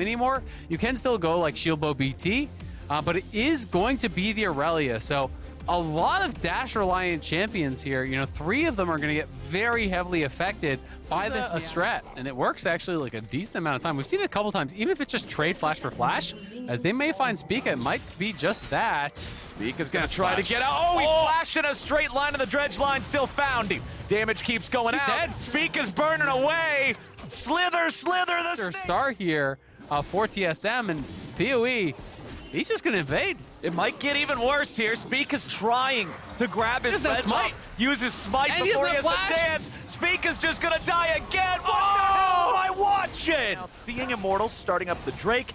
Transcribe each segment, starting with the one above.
anymore. You can still go like Shield Bow BT, but it is going to be the Aurelia. So a lot of dash reliant champions here. You know, 3 of them are going to get very heavily affected by this strat, and it works actually like a decent amount of time. We've seen it a couple times, even if it's just trade flash for flash, as they may find Spica. It might be just that. Spica's going to try to get out. Oh, he flashed in a straight line, and the dredge line still found him. Damage keeps going out. Dead. Spica's burning away. Slither, the star here for TSM, and PoE, he's just going to invade. It might get even worse here. Spica's trying to grab his red smite. Use his smite And before he he has has the the chance. Spica's just gonna die again. What the hell am I watching? Now, seeing Immortals starting up the Drake,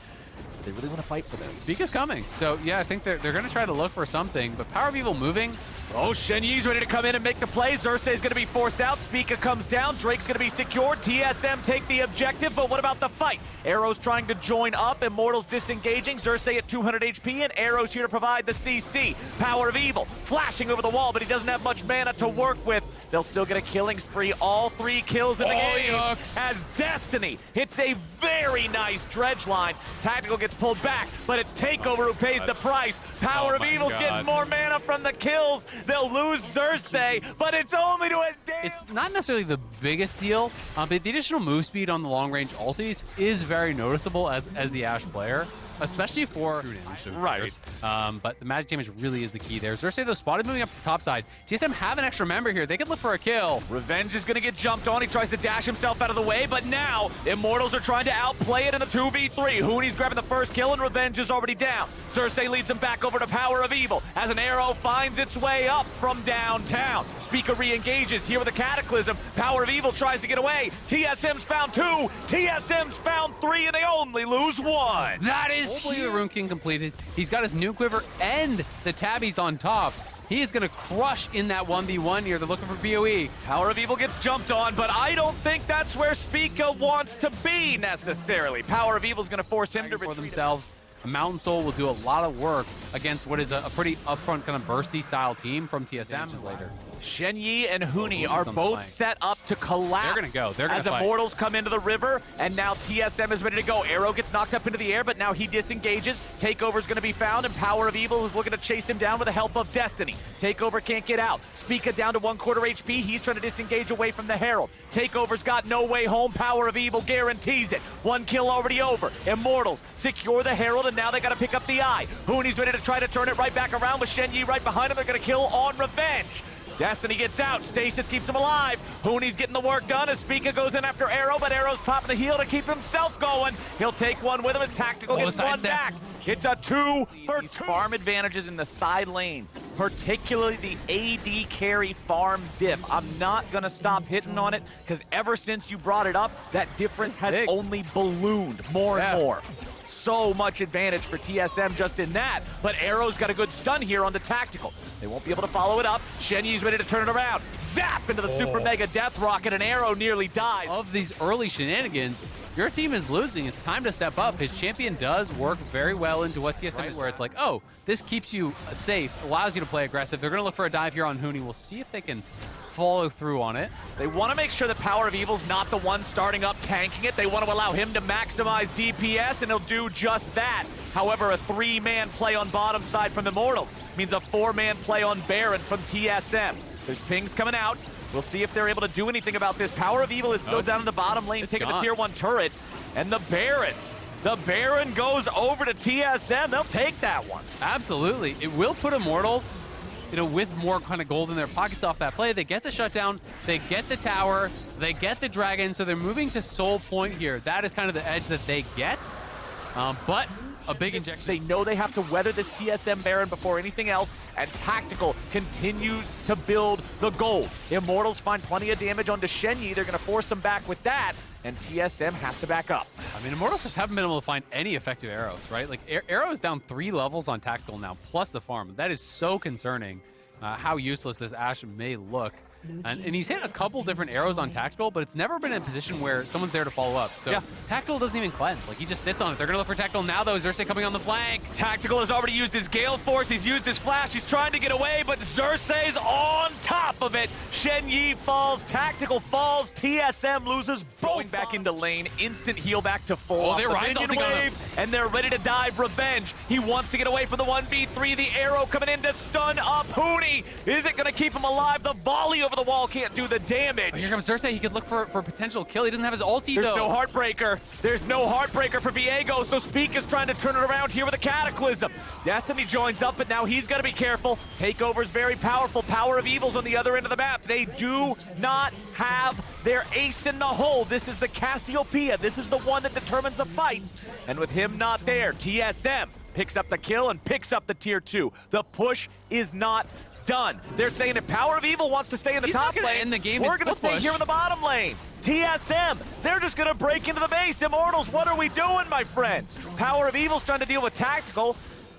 they really want to fight for this. Spica's coming. So yeah, I think they're going to try to look for something, but Power of Evil moving. Oh, Shenyi's ready to come in and make the play. Xerxes going to be forced out. Spica comes down. Drake's going to be secured. TSM take the objective, but what about the fight? Arrow's trying to join up. Immortals disengaging. Xerxes at 200 HP, and Arrow's here to provide the CC. Power of Evil flashing over the wall, but he doesn't have much mana to work with. They'll still get a killing spree. All 3 kills in the game as Destiny hits a very nice dredge line. Tactical gets pulled back, but it's Takeover who pays the price. Power of Evil's getting more mana from the kills. They'll lose Xerxes, but it's only to a damn... It's not necessarily the biggest deal, but the additional move speed on the long-range ultis is very noticeable as the Ashe player, especially for true damage. Right. But the magic damage really is the key there. Xerxes, though, spotted moving up to the top side. TSM have an extra member here. They could look for a kill. Revenge is going to get jumped on. He tries to dash himself out of the way, but now Immortals are trying to outplay it in the 2v3. Hooney's grabbing the first kill, and Revenge is already down. Xerxes leads him back over to Power of Evil as an arrow finds its way up from downtown. Spica re-engages here with a Cataclysm. Power of Evil tries to get away. TSM's found 2. TSM's found 3, and they only lose 1. That is hopefully the Rune King completed. He's got his new quiver and the tabbies on top. He is going to crush in that 1v1 here. They're looking for PoE. Power of Evil gets jumped on, but I don't think that's where Spica wants to be necessarily. Power of Evil is going to force him to retreat for themselves. Mountain Soul will do a lot of work against what is a pretty upfront kind of bursty style team from TSM later. Shenyi and Huni are both set up to collapse. They're gonna go. They're gonna fight. As Immortals come into the river, and now TSM is ready to go. Arrow gets knocked up into the air, but now he disengages. Takeover's gonna be found, and Power of Evil is looking to chase him down with the help of Destiny. Takeover can't get out. Spica down to 1/4 HP. He's trying to disengage away from the Herald. Takeover's got no way home. Power of Evil guarantees it. 1 kill already over. Immortals secure the Herald, and now they gotta pick up the Eye. Huni's ready to try to turn it right back around with Shenyi right behind him. They're gonna kill on Revenge. Destiny gets out. Stasis keeps him alive. Hooney's getting the work done as Spica goes in after Arrow, but Arrow's popping the heel to keep himself going. He'll take one with him as Tactical gets one back. It's a 2 for 2. Farm advantages in the side lanes, particularly the AD carry farm diff. I'm not going to stop hitting on it because ever since you brought it up, that difference has only ballooned more and more. So much advantage for TSM just in that, but Arrow's got a good stun here on the Tactical. They won't be able to follow it up. Shenyi's ready to turn it around. Zap into the Super Mega Death Rocket, and Arrow nearly dies. Of these early shenanigans, your team is losing. It's time to step up. His champion does work very well into what TSM is, where it's like, oh, this keeps you safe, allows you to play aggressive. They're going to look for a dive here on Huni. We'll see if they can follow through on it. They want to make sure that Power of Evil's not the one starting up tanking it. They want to allow him to maximize DPS, and he'll do just that. However, a 3-man play on bottom side from Immortals means a 4-man play on Baron from TSM. There's pings coming out. We'll see if they're able to do anything about this. Power of Evil is still down in the bottom lane, taking the tier 1 turret, and the Baron goes over to TSM. They'll take that one. Absolutely. It will put Immortals, you know, with more kind of gold in their pockets off that play. They get the shutdown, they get the tower, they get the dragon, so they're moving to Soul Point here. That is kind of the edge that they get, but a big injection. They know they have to weather this TSM Baron before anything else, and Tactical continues to build the gold. Immortals find plenty of damage onto Shenyi. They're going to force them back with that, and TSM has to back up. I mean, Immortals just haven't been able to find any effective arrows, right? Like, Arrow is down 3 levels on Tactical now, plus the farm. That is so concerning how useless this Ashe may look. And he's hit a couple different arrows on Tactical, but it's never been in a position where someone's there to follow up. So yeah. Tactical doesn't even cleanse. Like, he just sits on it. They're going to look for Tactical now, though. Xerxes coming on the flank. Tactical has already used his Gale Force. He's used his Flash. He's trying to get away, but Xerxes on top of it. Shen Yi falls. Tactical falls. TSM loses both. Going back into lane. Instant heal back to full. Oh, they're rising on him. And they're ready to dive revenge. He wants to get away from the 1v3. The arrow coming in to stun up Huni. Is it going to keep him alive? The volley over the wall can't do the damage. Oh, here comes Xerxes. He could look for a potential kill. He doesn't have his ulti, though. There's no Heartbreaker. There's no Heartbreaker for Viego, so Speak is trying to turn it around here with a Cataclysm. Destiny joins up, but now he's got to be careful. Takeover's very powerful. Power of Evil's on the other end of the map. They do not have their ace in the hole. This is the Cassiopeia. This is the one that determines the fights. And with him not there, TSM picks up the kill and picks up the tier 2. The push is not done. They're saying if Power of Evil wants to stay in the top lane, end the game, we're going to stay here in the bottom lane. TSM, they're just going to break into the base. Immortals, what are we doing, my friends? Power of Evil's trying to deal with Tactical.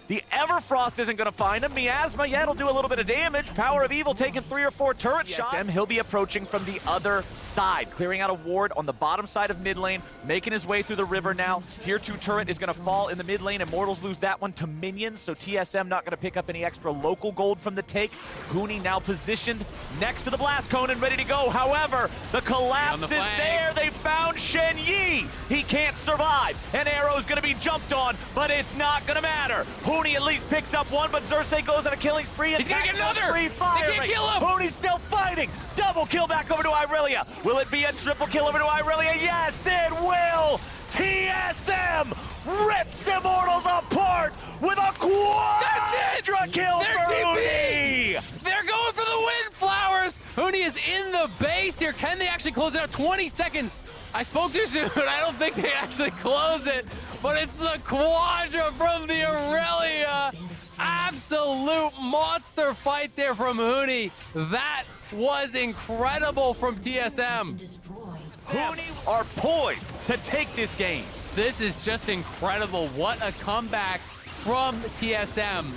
The Everfrost isn't going to find him. Miasma, yeah, it'll do a little bit of damage. Power of Evil taking 3 or 4 turret shots. He'll be approaching from the other side, clearing out a ward on the bottom side of mid lane, making his way through the river now. Tier 2 turret is going to fall in the mid lane. Immortals lose that one to minions, so TSM not going to pick up any extra local gold from the take. Huni now positioned next to the blast cone and ready to go. However, the collapse is there. They found Shen Yi. He can't survive. An arrow's going to be jumped on, but it's not going to matter. Huni at least picks up one, but Xerxes goes on a killing spree. He's gonna get another! Free fire. They can't kill him! Huni's still fighting! Double kill back over to Irelia. Will it be a triple kill over to Irelia? Yes, it will! TSM rips Immortals apart with a quadra kill for Huni! They're going for the Windflowers! Huni is in the base here. Can they actually close it out? 20 seconds. I spoke too soon. I don't think they actually close it, but it's the quadra from the Aurelia. Absolute monster fight there from Huni. That was incredible from TSM. Huni are poised to take this game. This is just incredible. What a comeback from TSM.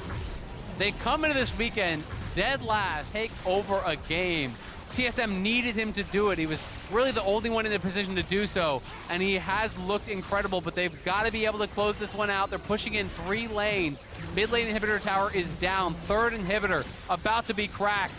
They come into this weekend dead last, take over a game. TSM needed him to do it. He was really the only one in the position to do so, and he has looked incredible, but they've got to be able to close this one out. They're pushing in 3 lanes. Mid lane inhibitor tower is down. 3rd inhibitor about to be cracked.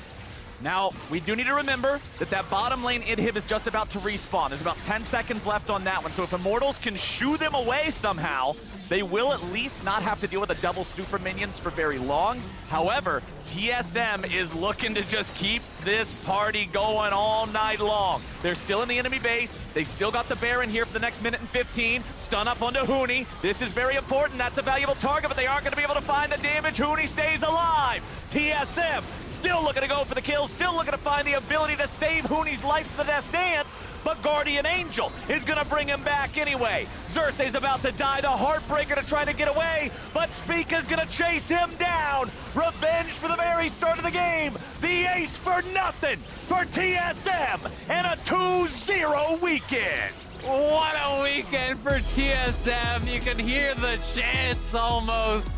Now, we do need to remember that that bottom lane inhib is just about to respawn. There's about 10 seconds left on that one, so if Immortals can shoo them away somehow, they will at least not have to deal with the double super minions for very long. However, TSM is looking to just keep this party going all night long. They're still in the enemy base. They still got the Baron here for the next minute and 15. Stun up onto Huni. This is very important. That's a valuable target, but they aren't going to be able to find the damage. Huni stays alive. TSM still looking to go for the kill, still looking to find the ability to save Huni's life for the Death Dance, but Guardian Angel is going to bring him back anyway. Xerxes about to die, the Heartbreaker to try to get away, but Spica's going to chase him down. Revenge for the very start of the game. The ace for nothing for TSM and a 2-0 weekend. What a weekend for TSM. You can hear the chants almost.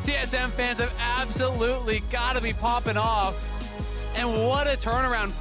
TSM fans have absolutely got to be popping off. And what a turnaround.